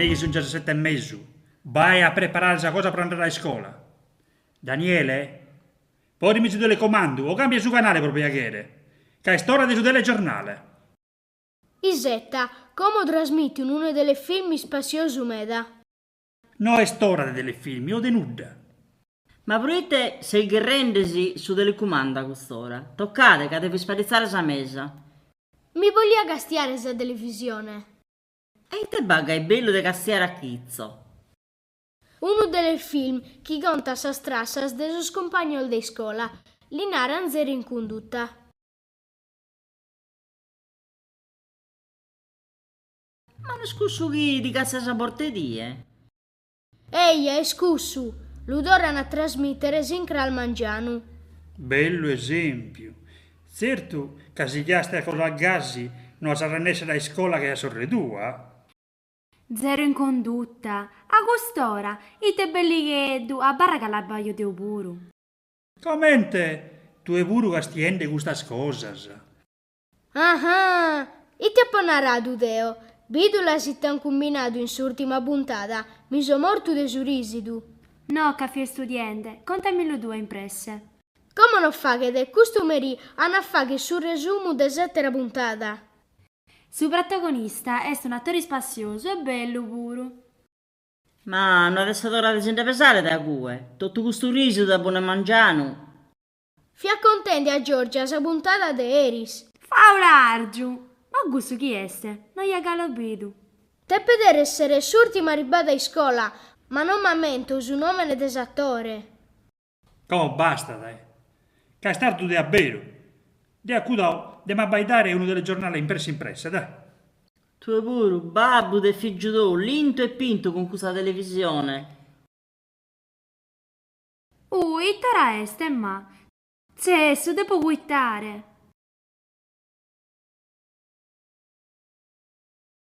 che sono già 7:30. Vai a preparare questa cosa per andare a scuola. Daniele, poi dimmi su telecomando o cambia su canale proprio a chiedere. Che è storia di su telegiornale. Isetta, come trasmetti uno delle film spazioso meda? No è storia delle film, o de nuda. Ma prete sei grandesi su telecomanda a quest'ora. Toccate che devi spadizzare sa mesa. Mi voglio gastiare sa televisione. E te baga è bello de castiare a chizzo. Uno delle film che conta sa strassas de sus compagnol de scuola, li naran zero in condotta. Ma non scusso chi di cazzo sa porterie? Ehi, è scussu, lo dorano a trasmettere sincra al mangiano. Bello esempio. Certo che se già stai con la gasi non saranno essere a scuola che è sorredua. Zero in condotta. A quest'ora, i te bellighedu, a barra calabaio de puru. Commente tu e pure che stiende questa cosa. Ah, e ti appanarà Deo. Bidula si t'han combinato in s'ultima puntata, mi so morto de surisidu. No, caffè studente, contamelo due impresse. Come non fa che de costumeri hanno a fare che sul resumo de settera puntata? Su protagonista è un attore spazioso e bello pure. Ma non è ora di gente pesare da cue. Tutto questo riso da buona mangiano. Fia contenti a Giorgia sa puntata de Eris. Faulargiu! Ma gusto chi este? Non gli calobidu. Te poter essere s'ultima ribada in scuola, ma non m'ammento su nome dell'esattore. Come basta, dai. Che è stato di abbero. Di accudo di m'abbaidare uno delle giornali impresse, dai. Tu pure, babbo del figlio tuo, linto e pinto con questa televisione. Ittara este, ma. Se, su devo guittare.